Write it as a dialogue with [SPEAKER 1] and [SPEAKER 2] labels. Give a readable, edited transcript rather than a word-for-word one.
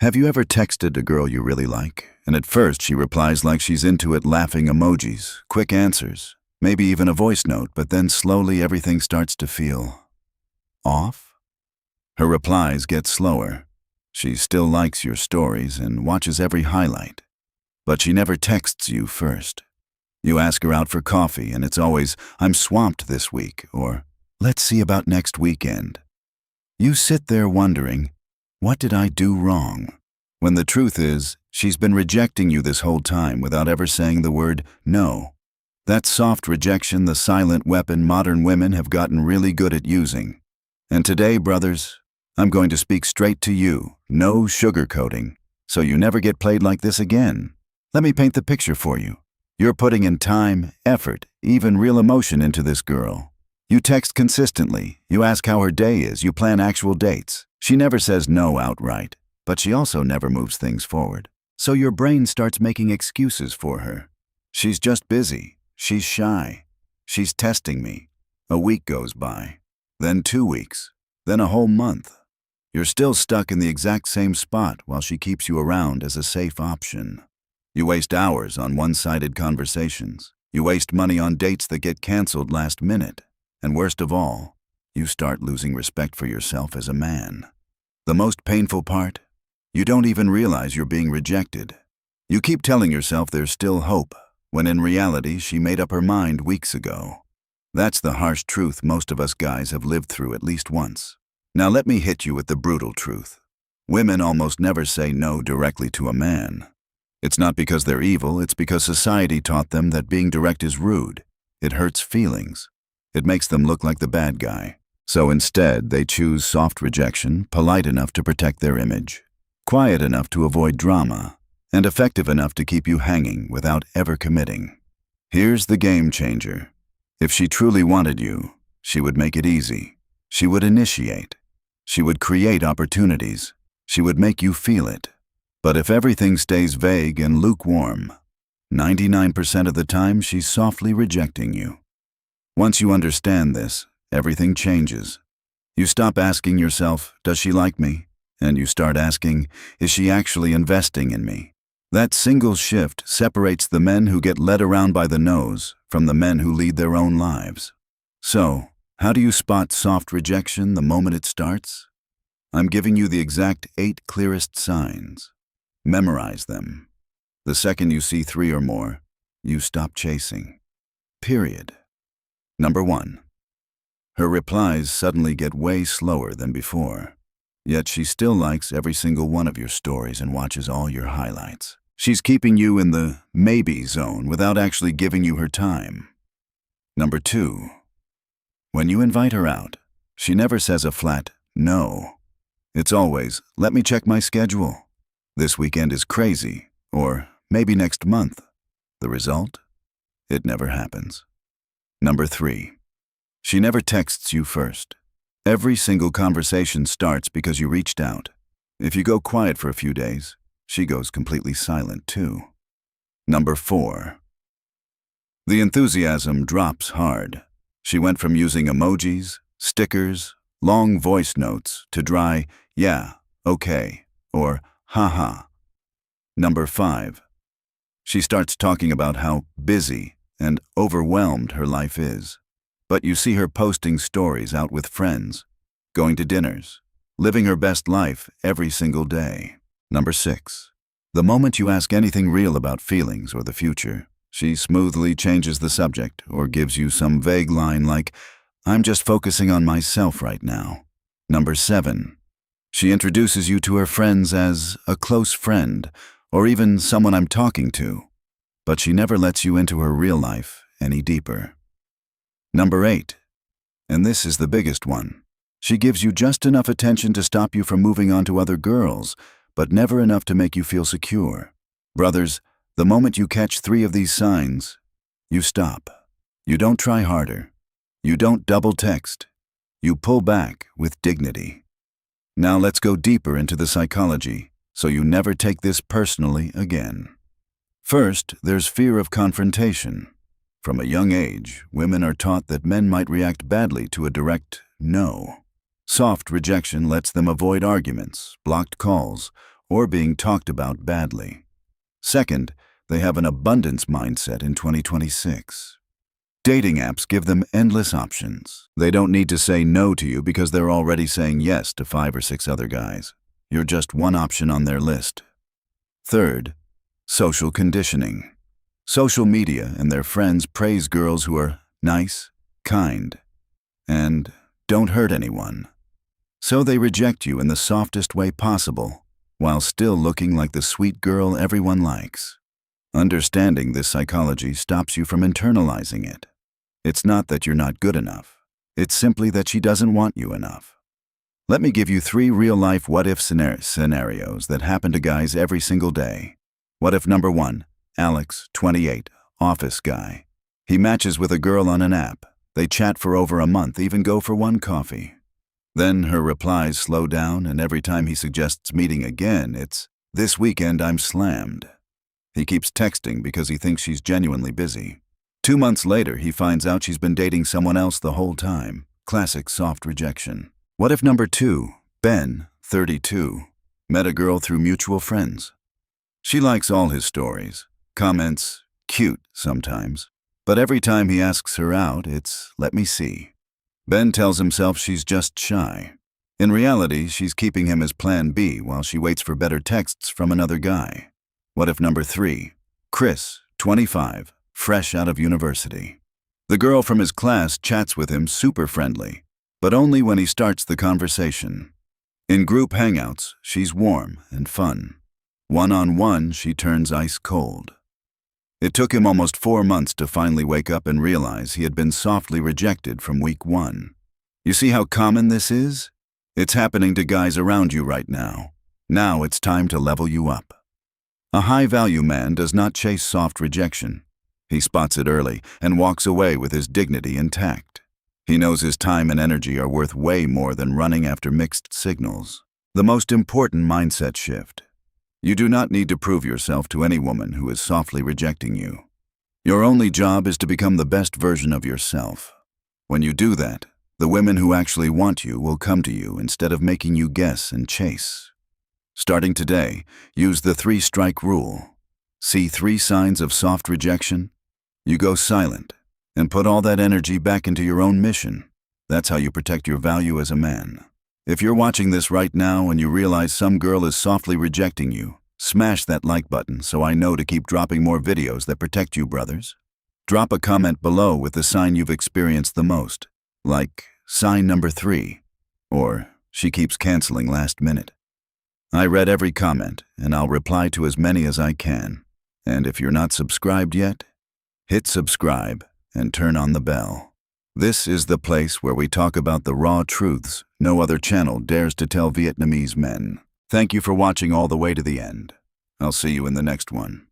[SPEAKER 1] Have you ever texted a girl you really like, and at first she replies like she's into it, laughing emojis, quick answers, maybe even a voice note, but then slowly everything starts to feel off? Her replies get slower. She still likes your stories and watches every highlight, but she never texts you first. You ask her out for coffee and it's always, "I'm swamped this week," or "Let's see about next weekend." You sit there wondering, what did I do wrong? When the truth is, she's been rejecting you this whole time without ever saying the word no. That soft rejection, the silent weapon modern women have gotten really good at using. And today, brothers, I'm going to speak straight to you, no sugarcoating, so you never get played like this again. Let me paint the picture for you. You're putting in time, effort, even real emotion into this girl. You text consistently, you ask how her day is, you plan actual dates. She never says no outright, but she also never moves things forward. So your brain starts making excuses for her. She's just busy, she's shy, she's testing me. A week goes by, then 2 weeks, then a whole month. You're still stuck in the exact same spot while she keeps you around as a safe option. You waste hours on one-sided conversations. You waste money on dates that get canceled last minute. And worst of all, you start losing respect for yourself as a man. The most painful part? You don't even realize you're being rejected. You keep telling yourself there's still hope, when in reality she made up her mind weeks ago. That's the harsh truth most of us guys have lived through at least once. Now let me hit you with the brutal truth. Women almost never say no directly to a man. It's not because they're evil, it's because society taught them that being direct is rude. It hurts feelings. It makes them look like the bad guy. So instead, they choose soft rejection, polite enough to protect their image, quiet enough to avoid drama, and effective enough to keep you hanging without ever committing. Here's the game changer. If she truly wanted you, she would make it easy. She would initiate. She would create opportunities. She would make you feel it. But if everything stays vague and lukewarm, 99% of the time she's softly rejecting you. Once you understand this, everything changes. You stop asking yourself, does she like me? And you start asking, is she actually investing in me? That single shift separates the men who get led around by the nose from the men who lead their own lives. So, how do you spot soft rejection the moment it starts? I'm giving you the exact 8 clearest signs. Memorize them. The second you see 3 or more, you stop chasing. Period. Number 1. Her replies suddenly get way slower than before. Yet she still likes every single one of your stories and watches all your highlights. She's keeping you in the maybe zone without actually giving you her time. Number 2. When you invite her out, she never says a flat no. It's always, let me check my schedule. This weekend is crazy, or maybe next month. The result? It never happens. Number 3. She never texts you first. Every single conversation starts because you reached out. If you go quiet for a few days, she goes completely silent too. Number 4. The enthusiasm drops hard. She went from using emojis, stickers, long voice notes to dry, yeah, okay, or haha. Number 5. She starts talking about how busy and overwhelmed her life is. But you see her posting stories out with friends, going to dinners, living her best life every single day. Number 6. The moment you ask anything real about feelings or the future, she smoothly changes the subject or gives you some vague line like, I'm just focusing on myself right now. Number 7. She introduces you to her friends as a close friend or even someone I'm talking to, but she never lets you into her real life any deeper. Number 8, and this is the biggest one. She gives you just enough attention to stop you from moving on to other girls, but never enough to make you feel secure. Brothers, the moment you catch 3 of these signs, you stop. You don't try harder. You don't double text. You pull back with dignity. Now let's go deeper into the psychology, so you never take this personally again. First, there's fear of confrontation. From a young age, women are taught that men might react badly to a direct no. Soft rejection lets them avoid arguments, blocked calls, or being talked about badly. Second, they have an abundance mindset in 2026. Dating apps give them endless options. They don't need to say no to you because they're already saying yes to 5 or 6 other guys. You're just one option on their list. Third, social conditioning. Social media and their friends praise girls who are nice, kind, and don't hurt anyone. So they reject you in the softest way possible, while still looking like the sweet girl everyone likes. Understanding this psychology stops you from internalizing it. It's not that you're not good enough. It's simply that she doesn't want you enough. Let me give you 3 real-life what-if scenarios that happen to guys every single day. What if number 1, Alex, 28, office guy. He matches with a girl on an app. They chat for over a month, even go for one coffee. Then her replies slow down, and every time he suggests meeting again, it's, "This weekend I'm slammed." He keeps texting because he thinks she's genuinely busy. 2 months later, he finds out she's been dating someone else the whole time. Classic soft rejection. What if number 2, Ben, 32, met a girl through mutual friends. She likes all his stories, comments, cute sometimes, but every time he asks her out, it's, "Let me see." Ben tells himself she's just shy. In reality, she's keeping him as plan B while she waits for better texts from another guy. What if number 3, Chris, 25, fresh out of university. The girl from his class chats with him super friendly, but only when he starts the conversation. In group hangouts, she's warm and fun. One-on-one, she turns ice cold. It took him almost 4 months to finally wake up and realize he had been softly rejected from week 1. You see how common this is? It's happening to guys around you right now. Now it's time to level you up. A high-value man does not chase soft rejection. He spots it early and walks away with his dignity intact. He knows his time and energy are worth way more than running after mixed signals. The most important mindset shift. You do not need to prove yourself to any woman who is softly rejecting you. Your only job is to become the best version of yourself. When you do that, the women who actually want you will come to you instead of making you guess and chase. Starting today, use the 3-strike rule. See 3 signs of soft rejection? You go silent and put all that energy back into your own mission. That's how you protect your value as a man. If you're watching this right now and you realize some girl is softly rejecting you, smash that like button so I know to keep dropping more videos that protect you, brothers. Drop a comment below with the sign you've experienced the most, like sign number 3, or she keeps canceling last minute. I read every comment, and I'll reply to as many as I can. And if you're not subscribed yet, hit subscribe and turn on the bell. This is the place where we talk about the raw truths no other channel dares to tell Vietnamese men. Thank you for watching all the way to the end. I'll see you in the next one.